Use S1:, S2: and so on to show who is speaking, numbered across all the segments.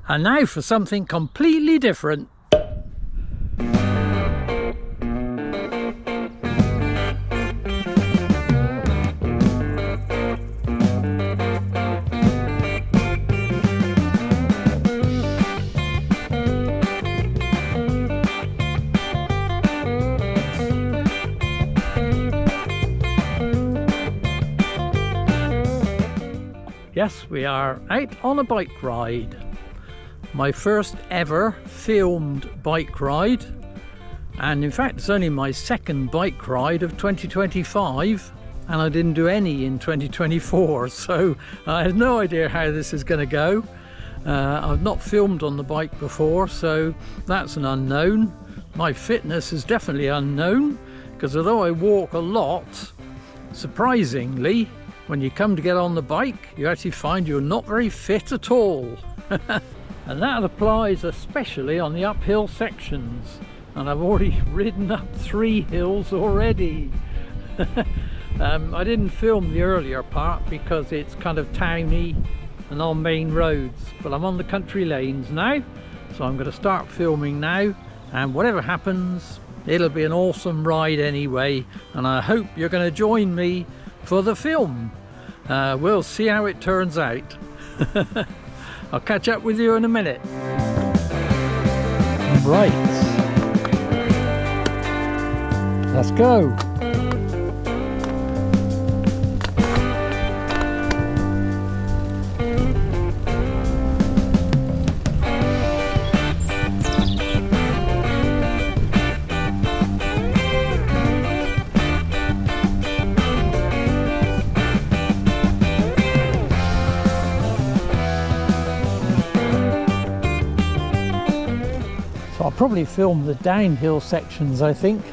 S1: And now for something completely different. Yes, we are out on a bike ride. My first ever filmed bike ride, and in fact it's only my second bike ride of 2025, and I didn't do any in 2024, so I have no idea how this is going to go. I've not filmed on the bike before, so that's an unknown. My fitness is definitely unknown, because although I walk a lot, surprisingly, when you come to get on the bike, you actually find you're not very fit at all. And that applies especially on the uphill sections. And I've already ridden up 3 hills already. I didn't film the earlier part because it's kind of towny and on main roads. But I'm on the country lanes now, so I'm going to start filming now. And whatever happens, it'll be an awesome ride anyway. And I hope you're going to join me for the film. We'll see how it turns out. I'll catch up with you in a minute. Right, let's go. I'll probably film the downhill sections, I think.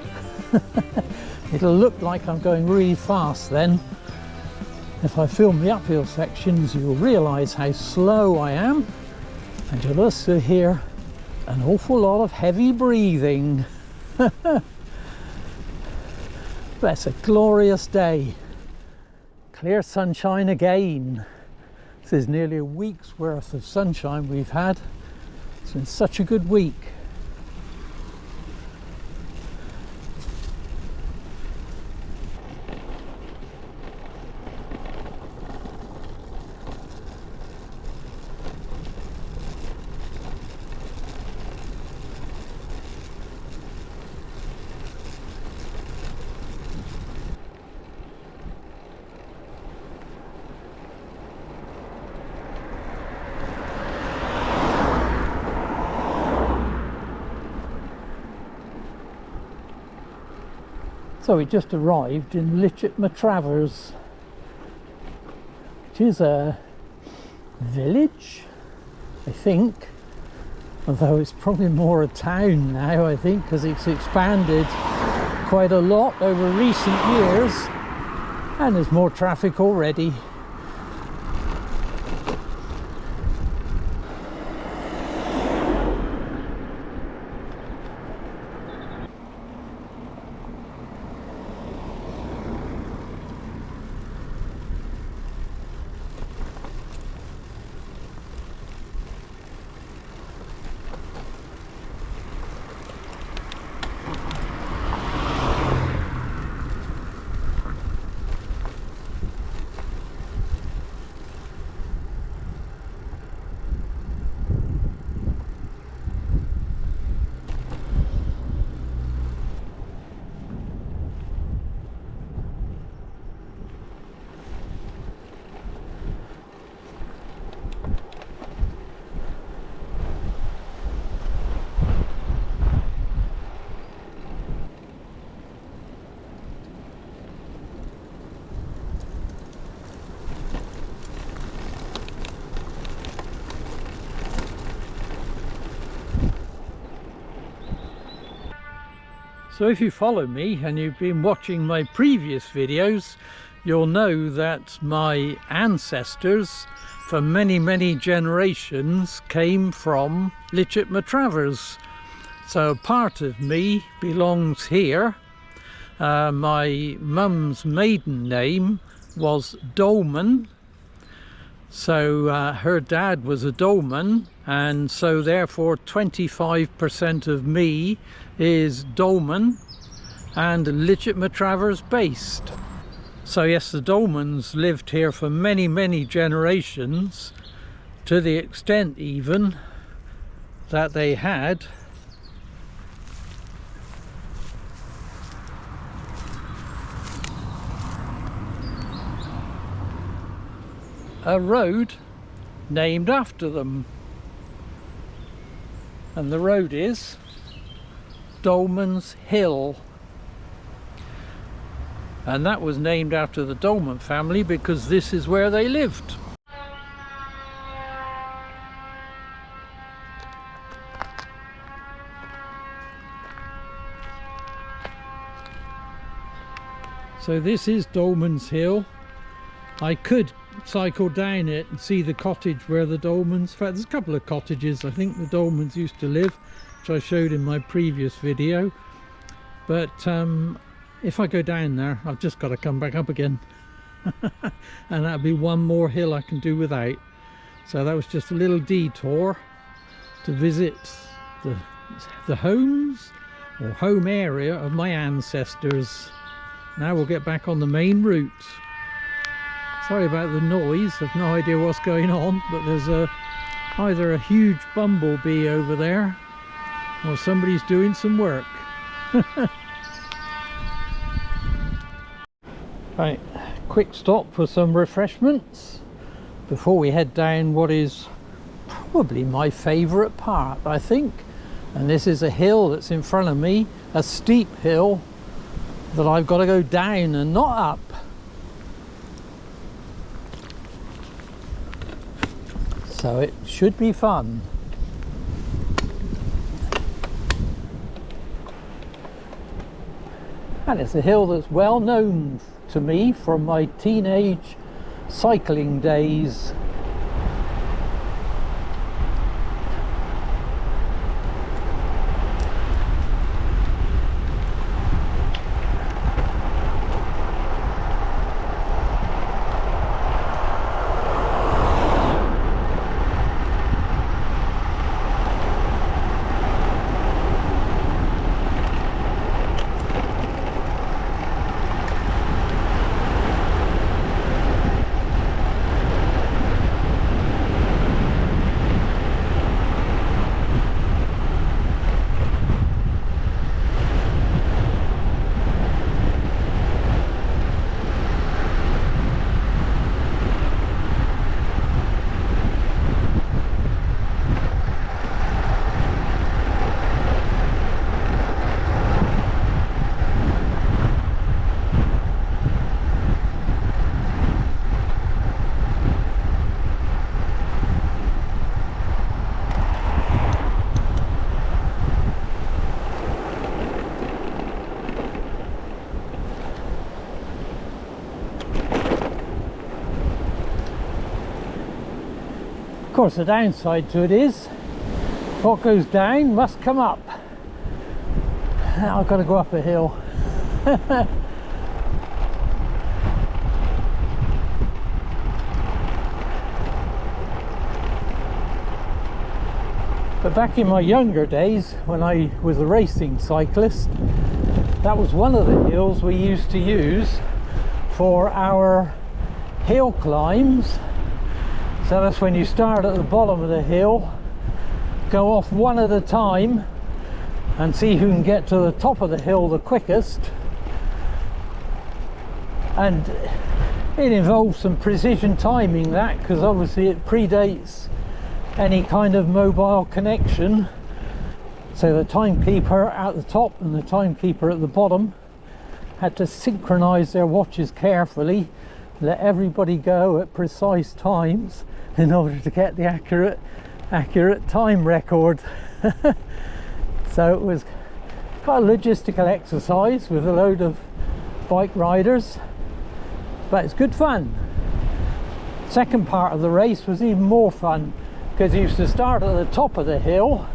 S1: It'll look like I'm going really fast then. If I film the uphill sections, you'll realise how slow I am, and you'll also hear an awful lot of heavy breathing. But it's a glorious day. Clear sunshine again. This is nearly a week's worth of sunshine we've had. It's been such a good week. So we just arrived in Lytchett Matravers, which is a village, I think, although it's probably more a town now, I think, because it's expanded quite a lot over recent years and there's more traffic already. So if you follow me and you've been watching my previous videos, you'll know that my ancestors for many generations came from Lytchett Matravers. So part of me belongs here. My mum's maiden name was Dolman, So her dad was a Dolman, and so therefore 25% of me is Dolman and Lytchett Matravers based. So yes, the Dolmans lived here for many generations, to the extent even that they had a road named after them, and the road is Dolman's Hill, and that was named after the Dolman family because this is where they lived. So this is Dolman's Hill. I could cycle down it and see the cottage where the Dolmans, in fact there's a couple of cottages I think the Dolmans used to live, which I showed in my previous video, but if I go down there I've just got to come back up again and that'll be one more hill I can do without. So that was just a little detour to visit the homes or home area of my ancestors. Now we'll get back on the main route. Sorry about the noise, I've no idea what's going on, but there's either a huge bumblebee over there or somebody's doing some work. Right, quick stop for some refreshments before we head down what is probably my favourite part, I think. And this is a hill that's in front of me, a steep hill that I've got to go down and not up. So it should be fun. And it's a hill that's well known to me from my teenage cycling days. Of course, the downside to it is what goes down must come up. Now I've got to go up a hill. But back in my younger days, when I was a racing cyclist, that was one of the hills we used to use for our hill climbs. So that's when you start at the bottom of the hill, go off one at a time and see who can get to the top of the hill the quickest. And it involves some precision timing, that, because obviously it predates any kind of mobile connection. So the timekeeper at the top and the timekeeper at the bottom had to synchronize their watches carefully, let everybody go at precise times in order to get the accurate time record. So it was quite a logistical exercise with a load of bike riders, but it's good fun. Second part of the race was even more fun, because you used to start at the top of the hill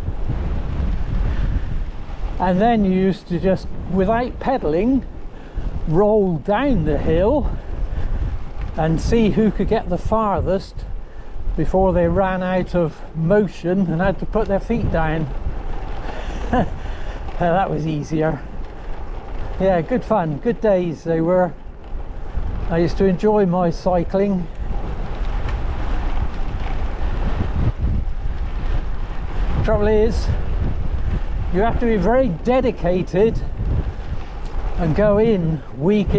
S1: and then you used to just, without pedaling, roll down the hill and see who could get the farthest before they ran out of motion and had to put their feet down. That was easier. Yeah, good fun, good days they were. I used to enjoy my cycling. Trouble is, you have to be very dedicated and go in, week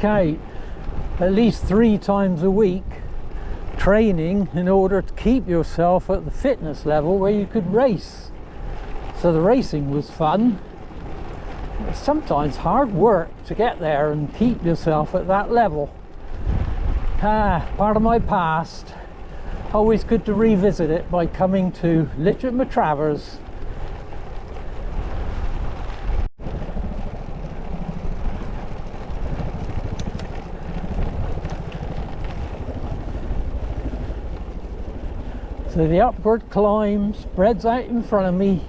S1: out, at least 3 times a week, training in order to keep yourself at the fitness level where you could race. So the racing was fun. It's sometimes hard work to get there and keep yourself at that level. Part of my past. Always good to revisit it by coming to Lytchett Matravers. So the upward climb spreads out in front of me.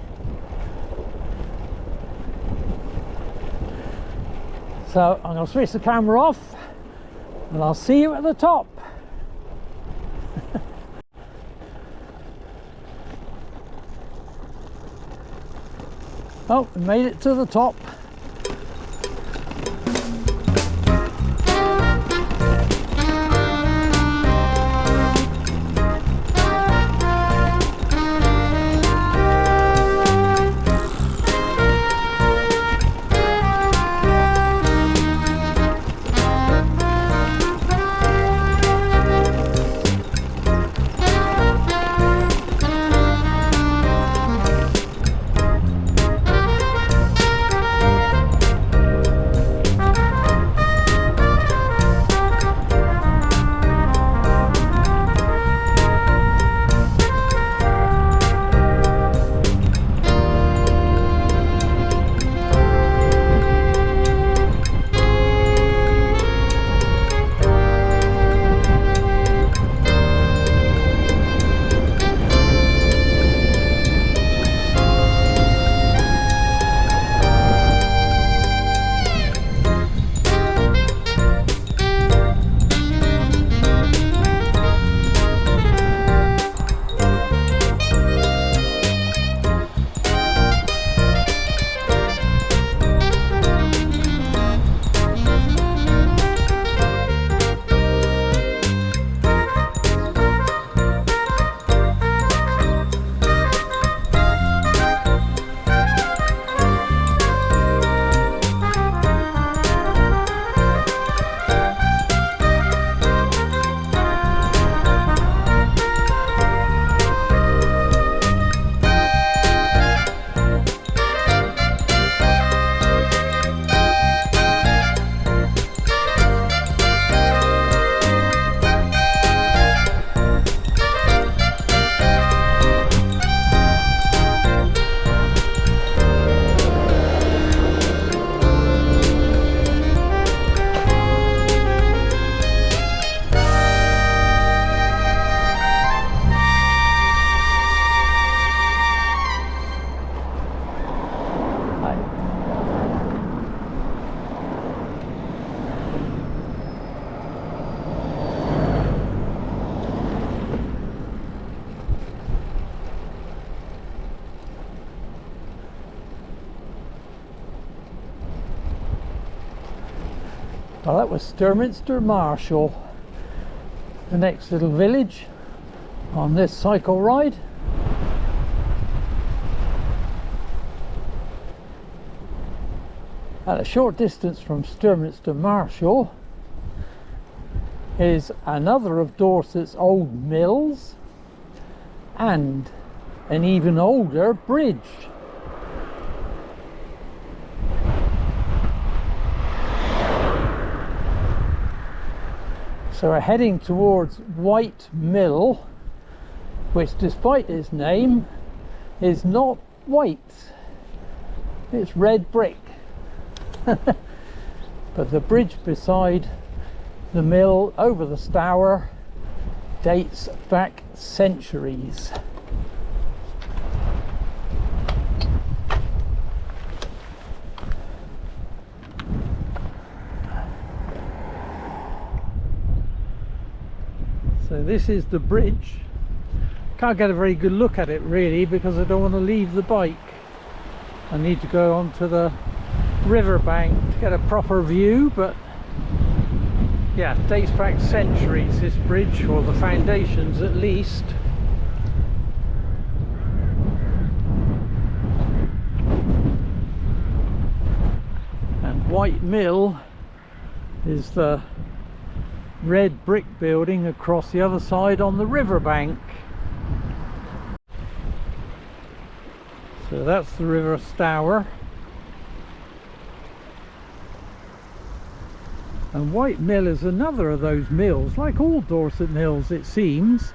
S1: So I'm going to switch the camera off and I'll see you at the top. Oh, we made it to the top. Well, that was Sturminster Marshall, the next little village on this cycle ride. At a short distance from Sturminster Marshall is another of Dorset's old mills and an even older bridge. So we're heading towards White Mill, which despite its name is not white, it's red brick. But the bridge beside the mill over the Stour dates back centuries. So this is the bridge Can't get a very good look at it really because I don't want to leave the bike. I need to go onto the riverbank to get a proper view, but yeah, dates back centuries, this bridge, or the foundations at least. And White Mill is the red brick building across the other side on the riverbank. So that's the River Stour. And White Mill is another of those mills, like all Dorset mills it seems,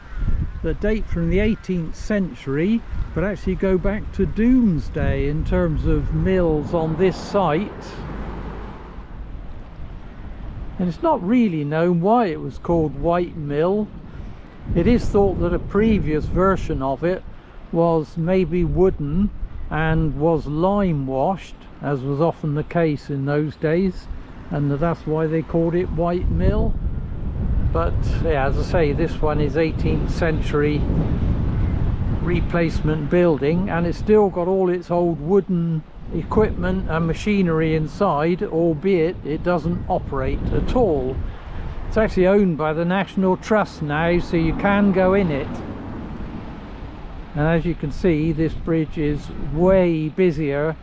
S1: that date from the 18th century, but actually go back to Doomsday in terms of mills on this site. And it's not really known why it was called White Mill. It is thought that a previous version of it was maybe wooden and was lime washed, as was often the case in those days, and that's why they called it White Mill. But yeah, as I say, this one is 18th century replacement building, and it's still got all its old wooden equipment and machinery inside, albeit it doesn't operate at all. It's actually owned by the National Trust now, so you can go in it. And as you can see, this bridge is way busier,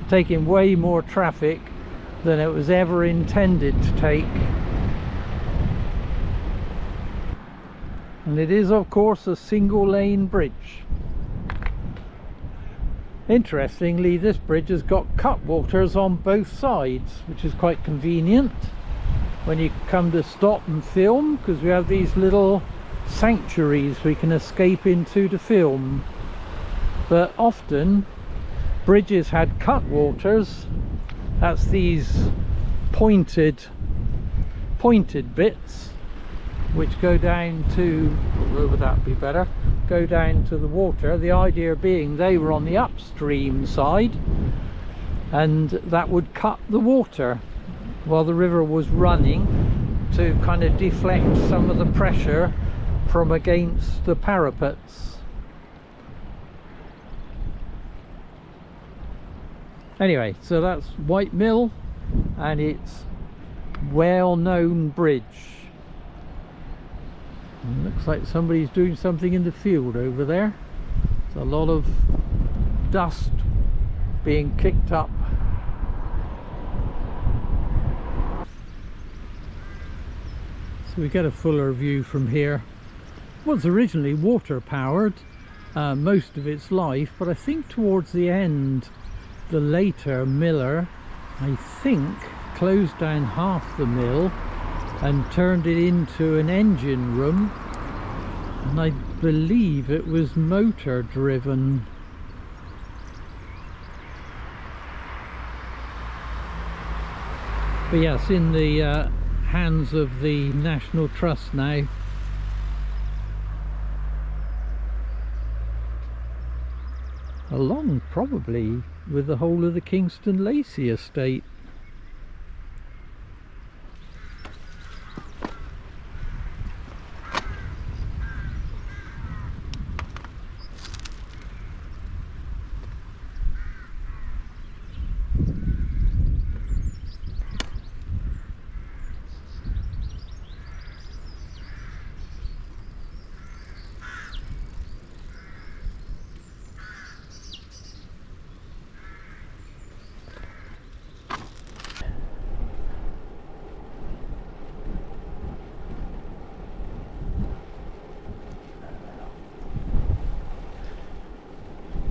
S1: taking way more traffic than it was ever intended to take. And it is of course a single lane bridge. Interestingly, this bridge has got cutwaters on both sides, which is quite convenient when you come to stop and film, because we have these little sanctuaries we can escape into to film. But often bridges had cutwaters. That's these pointed bits which go down to, where would that be better, go down to the water. The idea being they were on the upstream side, and that would cut the water while the river was running to kind of deflect some of the pressure from against the parapets. Anyway, so that's White Mill and its well-known bridge. And looks like somebody's doing something in the field over there. There's a lot of dust being kicked up. So we get a fuller view from here. It was originally water powered most of its life, but I think towards the end the later miller, I think, closed down half the mill and turned it into an engine room, and I believe it was motor driven. But yes, in the hands of the National Trust now. Along probably with the whole of the Kingston Lacey estate.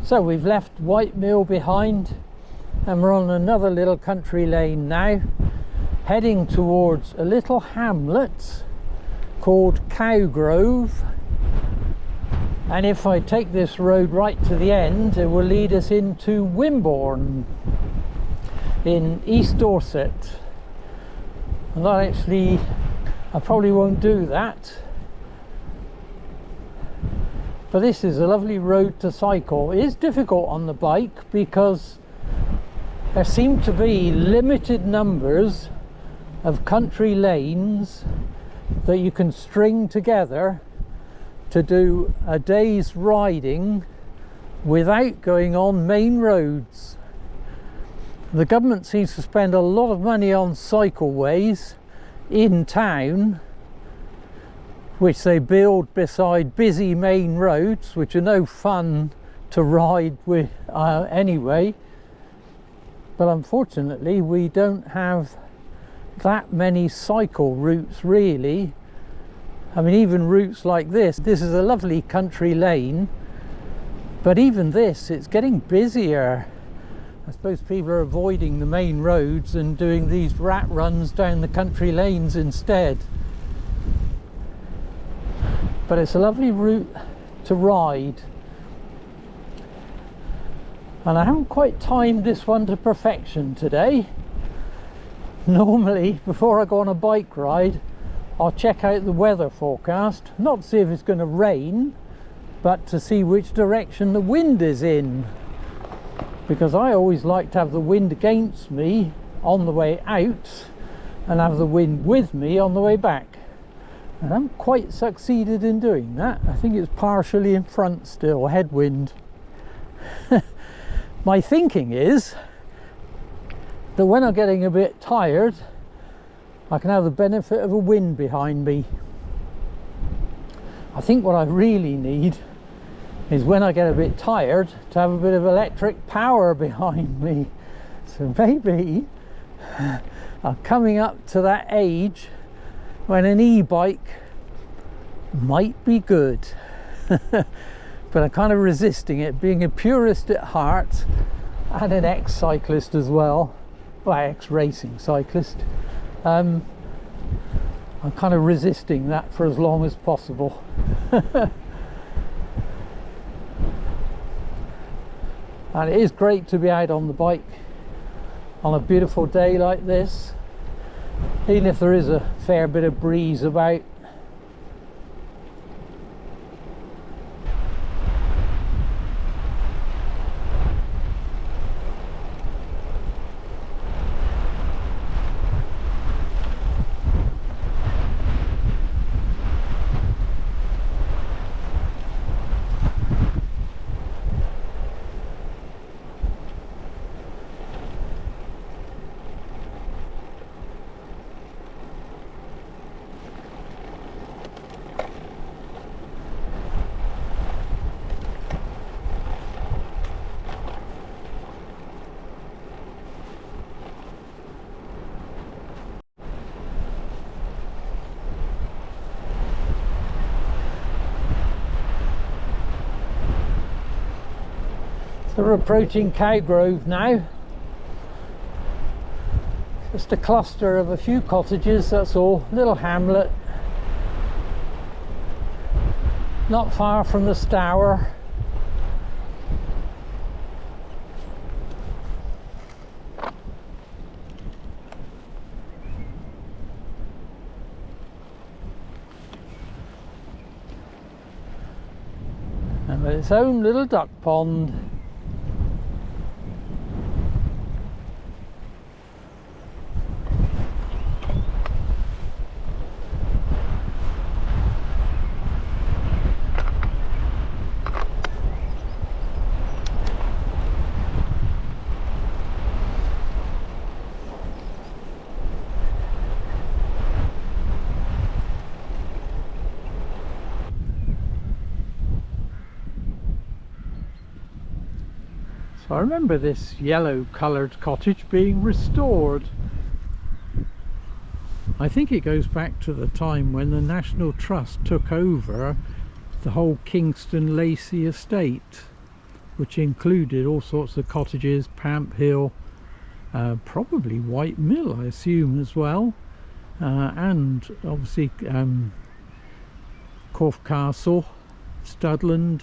S1: So we've left White Mill behind and we're on another little country lane now, heading towards a little hamlet called Cowgrove. And if I take this road right to the end, it will lead us into Wimborne in East Dorset. And I probably won't do that. But this is a lovely road to cycle. It is difficult on the bike because there seem to be limited numbers of country lanes that you can string together to do a day's riding without going on main roads. The government seems to spend a lot of money on cycleways in town, which they build beside busy main roads, which are no fun to ride with anyway. But unfortunately we don't have that many cycle routes really. I mean, even routes like this is a lovely country lane, but even this, it's getting busier. I suppose people are avoiding the main roads and doing these rat runs down the country lanes instead. But it's a lovely route to ride. And I haven't quite timed this one to perfection today. Normally, before I go on a bike ride, I'll check out the weather forecast, not to see if it's going to rain, but to see which direction the wind is in. Because I always like to have the wind against me on the way out and have the wind with me on the way back. And I haven't quite succeeded in doing that. I think it's partially in front still, headwind. My thinking is that when I'm getting a bit tired, I can have the benefit of a wind behind me. I think what I really need is when I get a bit tired to have a bit of electric power behind me. So maybe I'm coming up to that age when an e-bike might be good. But I'm kind of resisting it, being a purist at heart and an ex-cyclist as well, well, ex-racing cyclist. I'm kind of resisting that for as long as possible. And it is great to be out on the bike on a beautiful day like this, even if there is a fair bit of breeze about. So we're approaching Cowgrove now. Just a cluster of a few cottages, that's all. Little hamlet. Not far from the Stour. And with its own little duck pond. I remember this yellow coloured cottage being restored. I think it goes back to the time when the National Trust took over the whole Kingston Lacey estate, which included all sorts of cottages, Pamp Hill, probably White Mill I assume as well, and obviously Corfe Castle, Studland.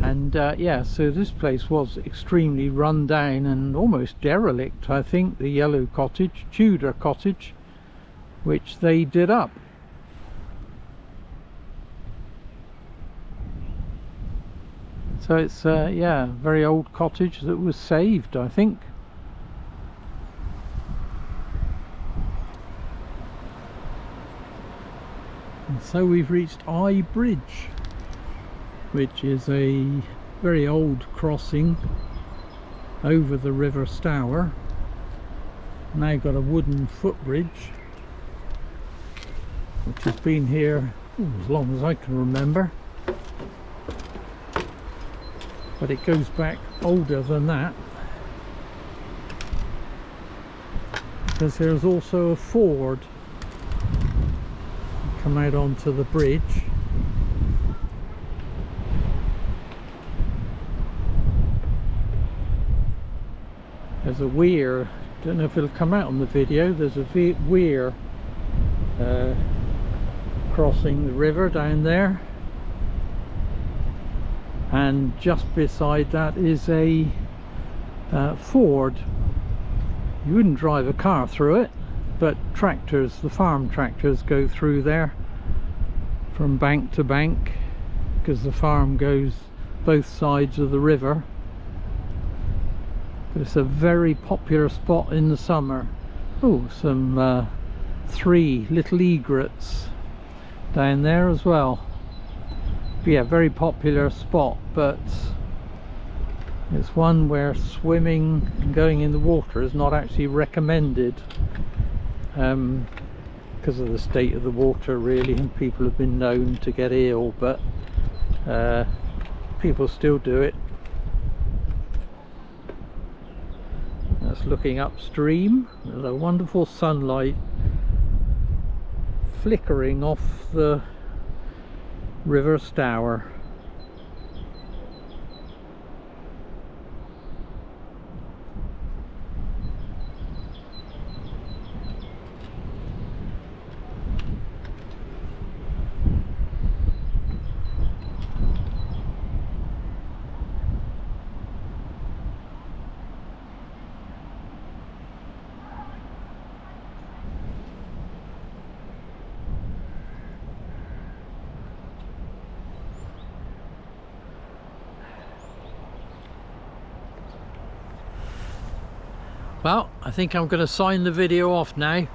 S1: And yeah, so this place was extremely run down and almost derelict. I think the yellow cottage, Tudor cottage, which they did up. So it's yeah, a very old cottage that was saved, I think. so we've reached Eye Bridge, which is a very old crossing over the River Stour. Now got a wooden footbridge, which has been here as long as I can remember, but it goes back older than that, because there's also a ford. Come out onto the bridge. There's a weir, don't know if it'll come out on the video, there's a weir crossing the river down there, and just beside that is a ford. You wouldn't drive a car through it, but tractors, the farm tractors, go through there from bank to bank, because the farm goes both sides of the river. But it's a very popular spot in the summer. Oh, some 3 little egrets down there as well. But yeah, very popular spot, but it's one where swimming and going in the water is not actually recommended, because of the state of the water really, and people have been known to get ill, but people still do it. That's looking upstream. There's a wonderful sunlight flickering off the River Stour. Well, I think I'm going to sign the video off now.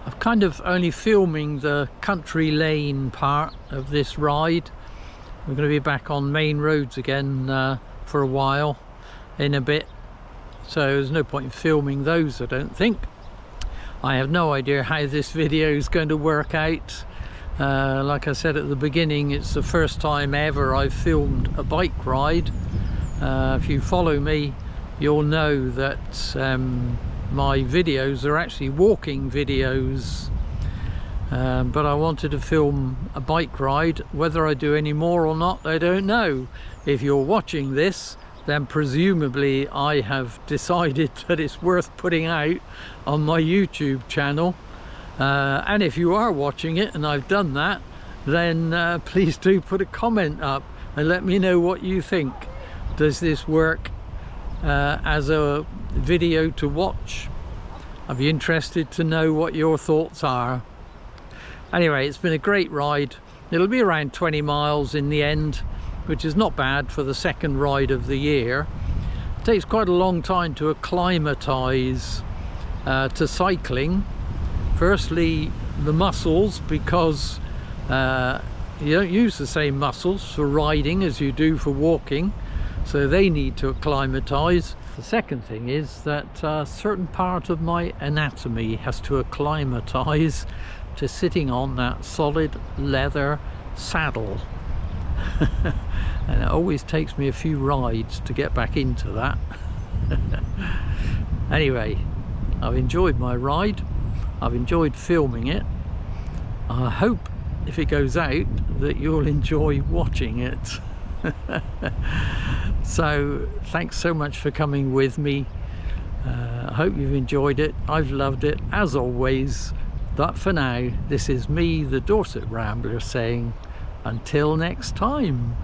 S1: I'm kind of only filming the country lane part of this ride. We're going to be back on main roads again for a while, in a bit, so there's no point in filming those, I don't think. I have no idea how this video is going to work out. Like I said at the beginning, it's the first time ever I've filmed a bike ride. If you follow me, you'll know that my videos are actually walking videos, but I wanted to film a bike ride. Whether I do any more or not, I don't know. If you're watching this, then presumably I have decided that it's worth putting out on my YouTube channel, and if you are watching it and I've done that, then please do put a comment up and let me know what you think. Does this work as a video to watch? I'd be interested to know what your thoughts are. Anyway, it's been a great ride. It'll be around 20 miles in the end, which is not bad for the second ride of the year. It takes quite a long time to acclimatise to cycling. Firstly, the muscles, because you don't use the same muscles for riding as you do for walking, so they need to acclimatise. The second thing is that a certain part of my anatomy has to acclimatise to sitting on that solid leather saddle. And it always takes me a few rides to get back into that. Anyway, I've enjoyed my ride. I've enjoyed filming it. I hope if it goes out that you'll enjoy watching it. So thanks so much for coming with me. I hope you've enjoyed it. I've loved it as always. But for now, this is me, the Dorset Rambler, saying until next time.